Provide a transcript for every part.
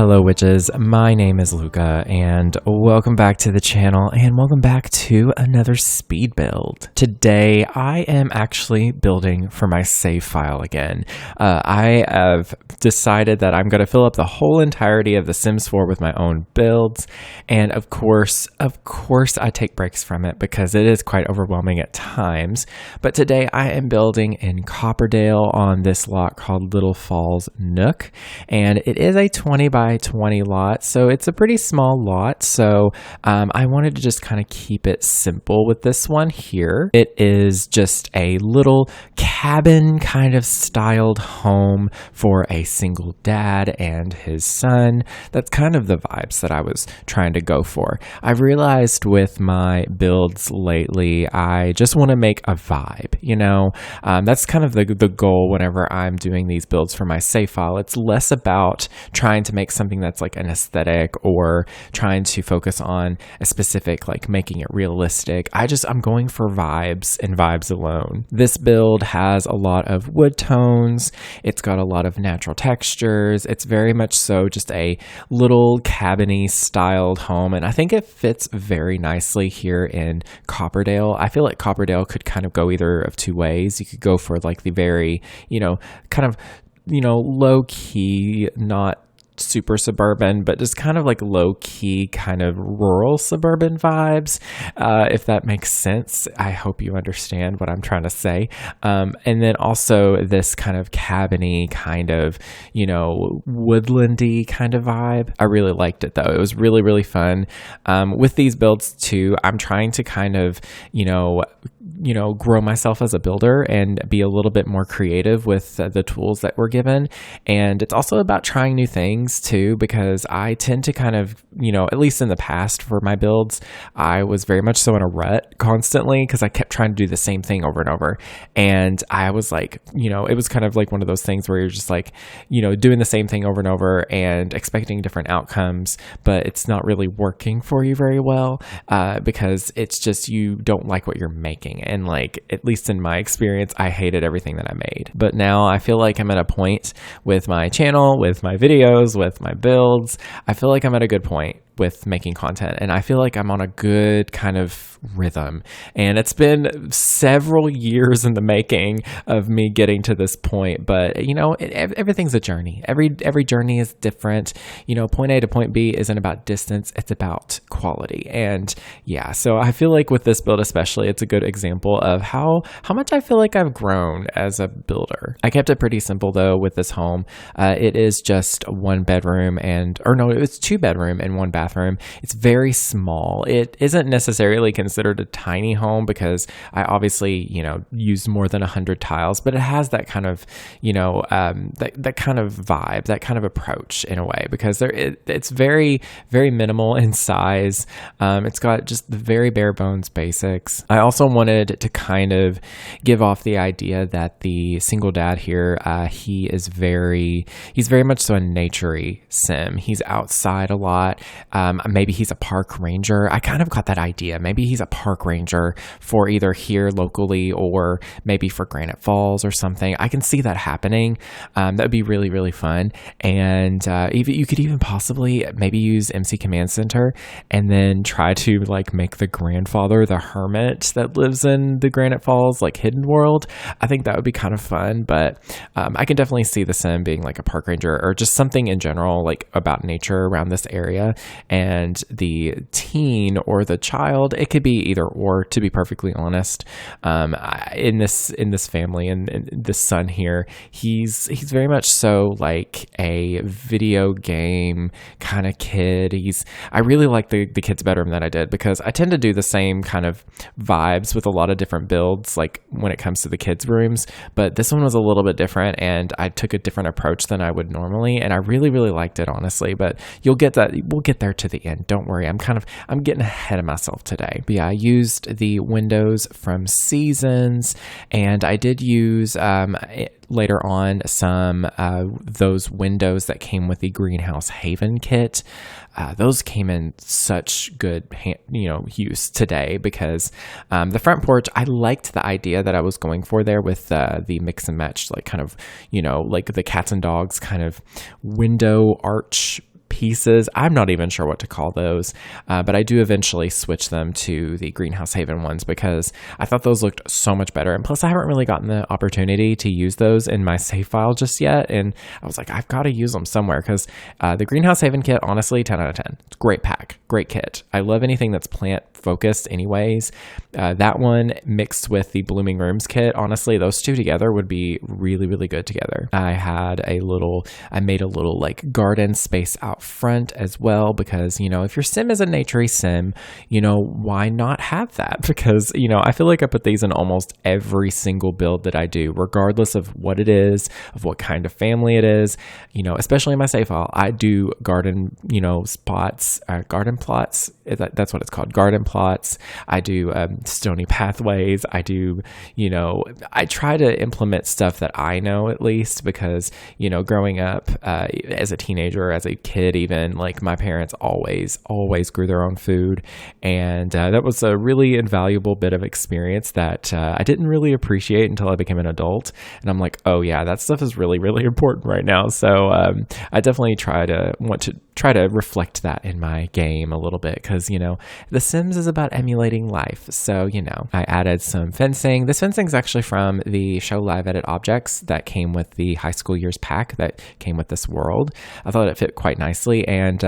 Hello witches, my name is Lucca and welcome back to the channel and welcome back to another speed build. Today I am actually building for my save file again. I have decided that I'm going to fill up the whole entirety of The Sims 4 with my own builds, and of course I take breaks from it because it is quite overwhelming at times. But today I am building in Copperdale on this lot called Little Falls Nook, and it is a 20 by 20 lot, so it's a pretty small lot. So I wanted to just kind of keep it simple with this one here. It is just a little cabin kind of styled home for a single dad and his son. That's kind of the vibes that I was trying to go for. I've realized with my builds lately, I just want to make a vibe, you know? That's kind of the goal whenever I'm doing these builds for my save file. It's less about trying to make something that's like an aesthetic or trying to focus on a specific, like making it realistic. I'm going for vibes and vibes alone. This build has a lot of wood tones. It's got a lot of natural textures. It's very much so just a little cabiny styled home, and I think it fits very nicely here in Copperdale. I feel like Copperdale could kind of go either of two ways. You could go for like the very, kind of, low key, not super suburban, but just kind of like low-key kind of rural suburban vibes, if that makes sense. I hope you understand what I'm trying to say. And then also this kind of cabiny kind of, woodlandy kind of vibe. I really liked it though. It was really, really fun. With these builds too, I'm trying to kind of, grow myself as a builder and be a little bit more creative with the tools that we're given. And it's also about trying new things too, because I tend to kind of, at least in the past for my builds, I was very much so in a rut constantly because I kept trying to do the same thing over and over. And I was like, it was kind of like one of those things where you're just like, doing the same thing over and over and expecting different outcomes, but it's not really working for you very well, because it's just, you don't like what you're making. And like, at least in my experience, I hated everything that I made. But now I feel like I'm at a point with my channel, with my videos, with my builds. I feel like I'm at a good point with making content, and I feel like I'm on a good kind of rhythm. And it's been several years in the making of me getting to this point, but everything's a journey. Every journey is different. Point A to point B isn't about distance, it's about quality. And yeah, so I feel like with this build especially, it's a good example of how much I feel like I've grown as a builder. I kept it pretty simple though with this home. It is just one bedroom it was 2 bedroom and 1 bathroom. It's very small. It isn't necessarily considered a tiny home because I obviously, used more than 100 tiles, but it has that kind of, that kind of vibe, that kind of approach in a way, because it's very, very minimal in size. It's got just the very bare bones basics. I also wanted to kind of give off the idea that the single dad here, he's very much so a nature-y sim. He's outside a lot. Maybe he's a park ranger. I kind of got that idea. Maybe he's a park ranger for either here locally or maybe for Granite Falls or something. I can see that happening. That would be really, really fun. And you could even possibly maybe use MC Command Center and then try to like make the grandfather the hermit that lives in the Granite Falls, like hidden world. I think that would be kind of fun, but I can definitely see the sim being like a park ranger or just something in general, like about nature around this area. And the teen or the child, it could be either or, to be perfectly honest. In this family and this son here, he's very much so like a video game kind of kid. I really like the kid's bedroom that I did, because I tend to do the same kind of vibes with a lot of different builds, like when it comes to the kids' rooms, but this one was a little bit different and I took a different approach than I would normally, and I really, really liked it, honestly. But you'll get that, we'll get there to the end. Don't worry. I'm getting ahead of myself today. But yeah, I used the windows from Seasons, and I did use later on some those windows that came with the Greenhouse Haven kit. Those came in such good use today, because the front porch, I liked the idea that I was going for there with the mix and match, like kind of like the cats and dogs kind of window arch pieces. I'm not even sure what to call those, but I do eventually switch them to the Greenhouse Haven ones because I thought those looked so much better. And plus, I haven't really gotten the opportunity to use those in my save file just yet. And I was like, I've got to use them somewhere because the Greenhouse Haven kit, honestly, 10 out of 10. It's a great pack, great kit. I love anything that's plant focused anyways. That one mixed with the Blooming Rooms kit, honestly, those two together would be really, really good together. I made a little like garden space out front as well because, if your sim is a naturey sim, why not have that? Because, I feel like I put these in almost every single build that I do, regardless of what it is, of what kind of family it is, especially in my save file. I do garden, garden plots. That's what it's called, garden plots. I do stony pathways. I do, I try to implement stuff that I know at least because, growing up as a teenager, as a kid even, like my parents always grew their own food. And that was a really invaluable bit of experience that I didn't really appreciate until I became an adult. And I'm like, oh yeah, that stuff is really, really important right now. So I definitely want to try to reflect that in my game a little bit because, The Sims is about emulating life. So, I added some fencing. This fencing is actually from the Show Live Edit objects that came with the high school years pack that came with this world. I thought it fit quite nicely. And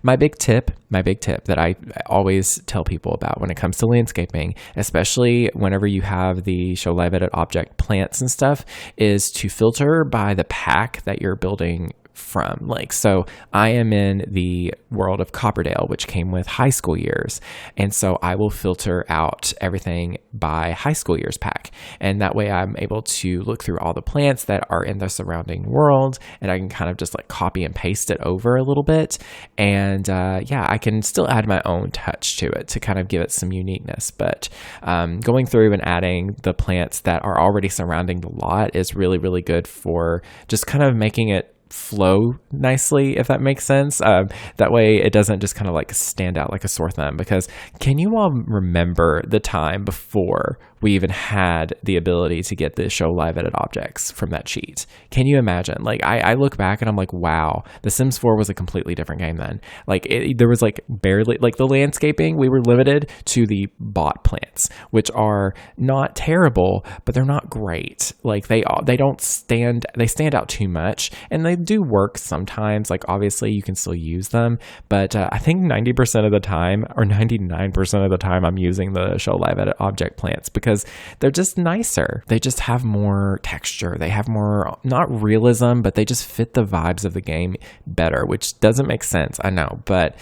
my big tip that I always tell people about when it comes to landscaping, especially whenever you have the Show Live Edit object plants and stuff, is to filter by the pack that you're building from. So I am in the world of Copperdale, which came with high school years. And so I will filter out everything by high school years pack. And that way I'm able to look through all the plants that are in the surrounding world. And I can kind of just copy and paste it over a little bit. And I can still add my own touch to it to kind of give it some uniqueness. But going through and adding the plants that are already surrounding the lot is really, really good for just kind of making it flow nicely, if that makes sense. That way it doesn't just kind of stand out like a sore thumb. Because can you all remember the time before we even had the ability to get the Show Live Edit objects from that cheat? Can you imagine? I look back and I'm like, wow, The Sims 4 was a completely different game then. There was barely the landscaping. We were limited to the bot plants, which are not terrible, but they're not great. They stand out too much, and they do work sometimes. Obviously you can still use them, but I think 90% of the time or 99% of the time I'm using the Show Live Edit object plants because they're just nicer. They just have more texture. They have more, not realism, but they just fit the vibes of the game better, which doesn't make sense, I know, but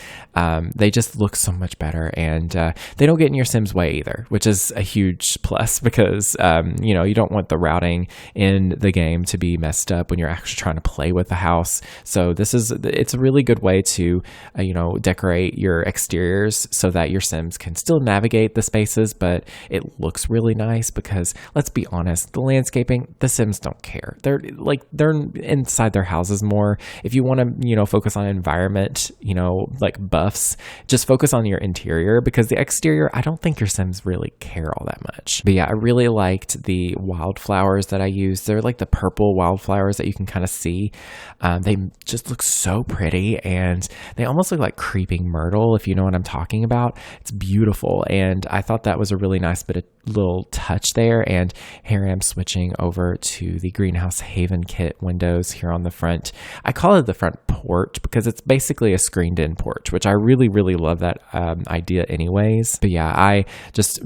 they just look so much better, and they don't get in your Sim's way either, which is a huge plus because you don't want the routing in the game to be messed up when you're actually trying to play with the house. So it's a really good way to decorate your exteriors so that your Sims can still navigate the spaces, but it looks really nice because let's be honest, the landscaping, the Sims don't care. They're inside their houses more. If you want to focus on environment, buffs, just focus on your interior because the exterior, I don't think your Sims really care all that much. But yeah, I really liked the wildflowers that I used. They're the purple wildflowers that you can kind of see. They just look so pretty, and they almost look like creeping myrtle, if you know what I'm talking about. It's beautiful, and I thought that was a really nice bit of little touch there. And here I am switching over to the Greenhouse Haven kit windows here on the front. I call it the front porch because it's basically a screened in porch, which I really, really love that idea anyways. But yeah, I just,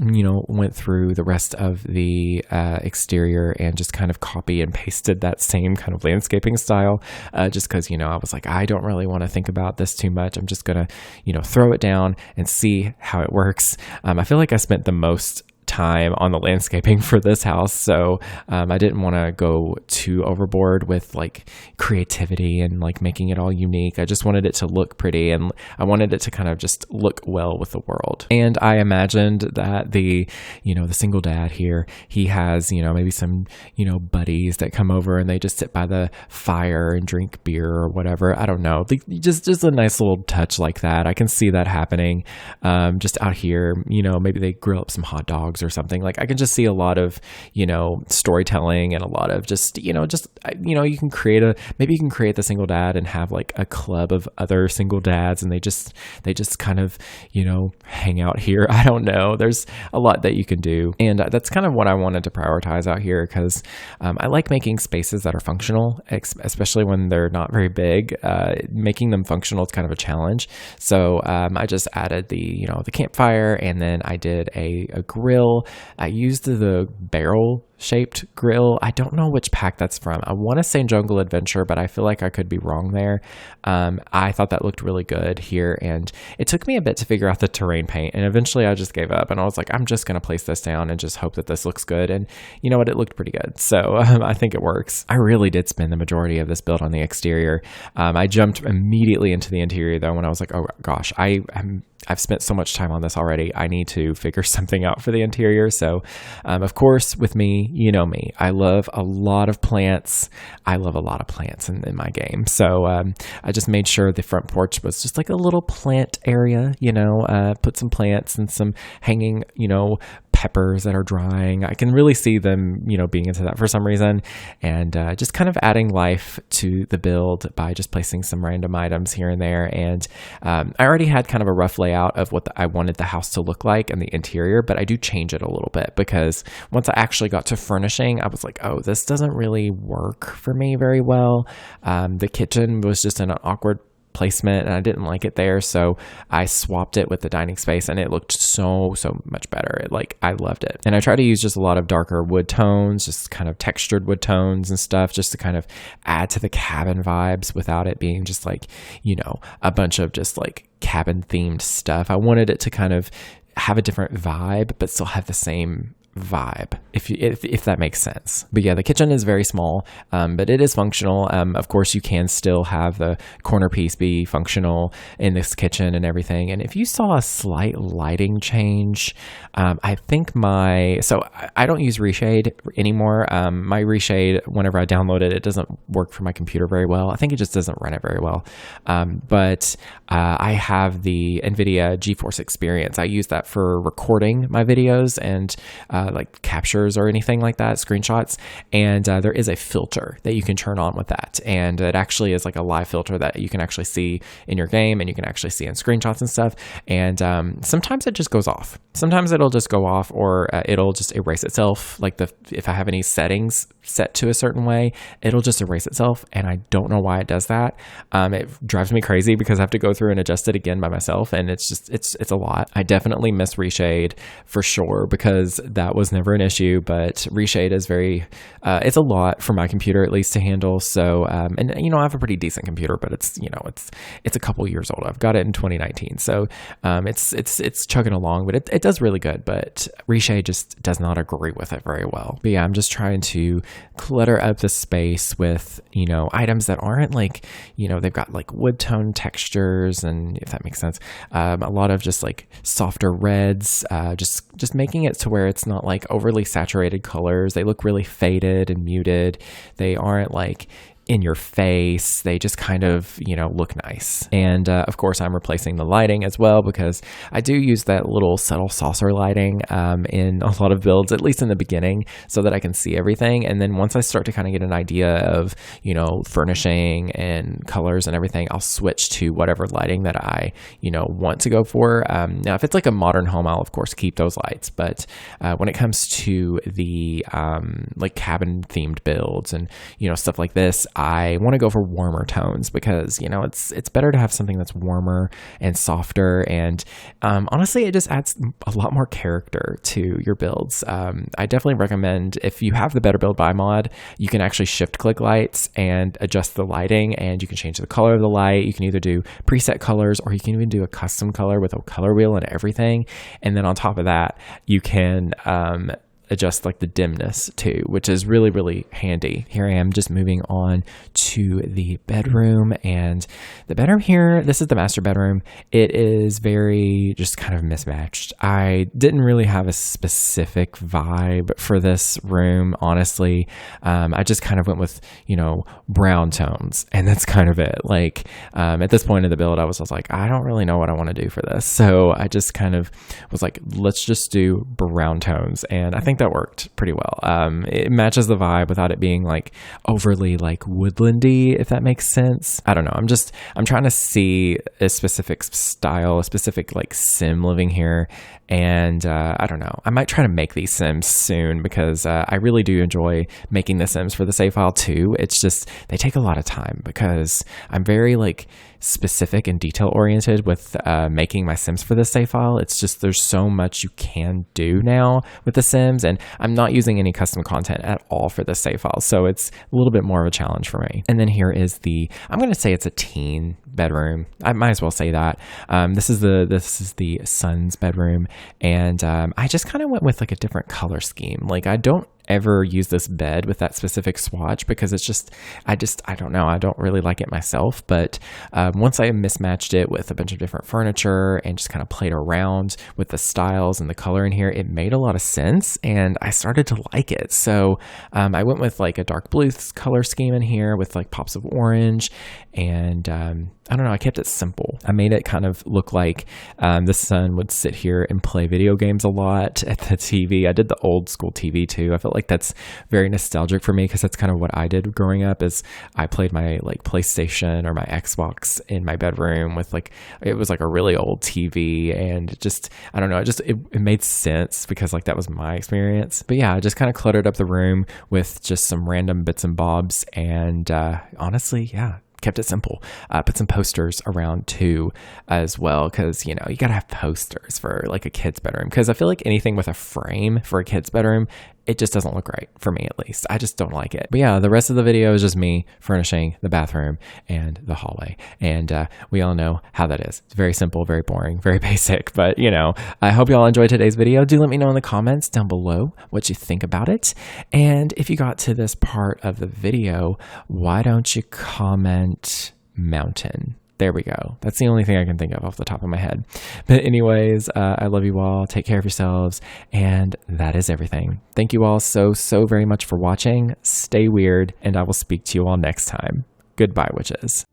went through the rest of the exterior and just kind of copy and pasted that same kind of landscaping style just because, I was like, I don't really want to think about this too much. I'm just going to, throw it down and see how it works. I feel like I spent the most time on the landscaping for this house, so I didn't want to go too overboard with creativity and making it all unique. I just wanted it to look pretty, and I wanted it to kind of just look well with the world. And I imagined that the single dad here, he has maybe some buddies that come over and they just sit by the fire and drink beer or whatever. I don't know, just a nice little touch like that. I can see that happening just out here. Maybe they grill up some hot dogs or something. Like I can just see a lot of, storytelling and a lot of just you can create the single dad and have like a club of other single dads, and they just kind of, hang out here. I don't know. There's a lot that you can do. And that's kind of what I wanted to prioritize out here, because I like making spaces that are functional, especially when they're not very big. Making them functional is kind of a challenge. So I just added the campfire, and then I did a grill. I used the barrel shaped grill. I don't know which pack that's from. I want to say Jungle Adventure, but I feel like I could be wrong there. I thought that looked really good here, and it took me a bit to figure out the terrain paint, and eventually I just gave up, and I was like, I'm just going to place this down and just hope that this looks good. And you know what? It looked pretty good. So I think it works. I really did spend the majority of this build on the exterior. I jumped immediately into the interior though when I was like, oh gosh, I've spent so much time on this already. I need to figure something out for the interior. So, of course, with me, you know me, I love a lot of plants. I love a lot of plants in my game. So, I just made sure the front porch was just like a little plant area, put some plants and some hanging, peppers that are drying. I can really see them, being into that for some reason, and just kind of adding life to the build by just placing some random items here and there. And I already had kind of a rough layout of what I wanted the house to look like and the interior, but I do change it a little bit, because once I actually got to furnishing, I was like, oh, this doesn't really work for me very well. The kitchen was just in an awkward placement, and I didn't like it there, so I swapped it with the dining space, and it looked so much better. I loved it. And I try to use just a lot of darker wood tones, just kind of textured wood tones and stuff, just to kind of add to the cabin vibes without it being just like, a bunch of just like cabin themed stuff. I wanted it to kind of have a different vibe, but still have the same vibe, if that makes sense. But yeah, the kitchen is very small, but it is functional. Of course, you can still have the corner piece be functional in this kitchen and everything. And if you saw a slight lighting change, I think so I don't use Reshade anymore. My Reshade, whenever I download it, it doesn't work for my computer very well. I think it just doesn't run it very well. But I have the NVIDIA GeForce Experience. I use that for recording my videos and like captures or anything like that, screenshots. And there is a filter that you can turn on with that. And it actually is like a live filter that you can actually see in your game, and you can actually see in screenshots and stuff. And sometimes it just goes off. Sometimes it'll just go off, or it'll just erase itself. Like if I have any settings set to a certain way, it'll just erase itself. And I don't know why it does that. It drives me crazy because I have to go through and adjust it again by myself. And it's a lot. I definitely miss Reshade for sure, because that was never an issue, but Reshade is it's a lot for my computer, at least, to handle. So, and I have a pretty decent computer, but it's a couple years old. I've got it in 2019. So, it's chugging along, but it does really good, but Reshade just does not agree with it very well. But yeah, I'm just trying to clutter up the space with, items that aren't like, they've got like wood tone textures, and if that makes sense, a lot of just like softer reds, just making it to where it's not like overly saturated colors. They look really faded and muted. They aren't like in your face. They just kind of, look nice. And of course, I'm replacing the lighting as well, because I do use that little subtle saucer lighting in a lot of builds, at least in the beginning, so that I can see everything. And then once I start to kind of get an idea of, furnishing and colors and everything, I'll switch to whatever lighting that I, want to go for. Now, if it's like a modern home, I'll of course keep those lights. But when it comes to the like cabin themed builds and, stuff like this, I want to go for warmer tones, because it's better to have something that's warmer and softer, and honestly, it just adds a lot more character to your builds. I definitely recommend, if you have the Better Build By mod, you can actually shift click lights and adjust the lighting, and you can change the color of the light. You can either do preset colors, or you can even do a custom color with a color wheel and everything. And then on top of that, you can adjust like the dimness too, which is really, really handy. Here I am just moving on to the bedroom, and the bedroom here, this is the master bedroom. It is very just kind of mismatched. I didn't really have a specific vibe for this room, honestly. I just kind of went with, brown tones, and that's kind of it. Like, at this point in the build, I was like, I don't really know what I want to do for this. So I just kind of was like, let's just do brown tones. And I think that worked pretty well. It matches the vibe without it being like overly like woodlandy, if that makes sense. I don't know. I'm trying to see a specific style, a specific like sim living here. And I don't know. I might try to make these sims soon because I really do enjoy making the sims for the save file too. It's just they take a lot of time because I'm very like specific and detail oriented with making my sims for this save file. It's just there's so much you can do now with the sims, and I'm not using any custom content at all for this save file, so it's a little bit more of a challenge for me. And then here is I'm going to say it's a teen bedroom. I might as well say that. This is the son's bedroom, and I just kind of went with like a different color scheme. Like I don't ever use this bed with that specific swatch because it's just I don't know, I don't really like it myself. But once I mismatched it with a bunch of different furniture and just kind of played around with the styles and the color in here, it made a lot of sense and I started to like it. So I went with like a dark blue color scheme in here with like pops of orange, and I don't know, I kept it simple. I made it kind of look like the son would sit here and play video games a lot at the TV. I did the old school TV too. I felt like that's very nostalgic for me because that's kind of what I did growing up. Is I played my like PlayStation or my Xbox in my bedroom with like, it was like a really old TV, and just I don't know, it made sense because like that was my experience. But yeah, I just kind of cluttered up the room with just some random bits and bobs, and honestly, yeah, kept it simple. Put some posters around too as well, because you gotta have posters for like a kid's bedroom, because I feel like anything with a frame for a kid's bedroom, it just doesn't look right for me, at least. I just don't like it. But yeah, the rest of the video is just me furnishing the bathroom and the hallway, and we all know how that is. It's very simple, very boring, very basic, but I hope you all enjoyed today's video. Do let me know in the comments down below what you think about it, and if you got to this part of the video, why don't you comment mountain? There we go. That's the only thing I can think of off the top of my head. But anyways, I love you all. Take care of yourselves. And that is everything. Thank you all so very much for watching. Stay weird, and I will speak to you all next time. Goodbye, witches.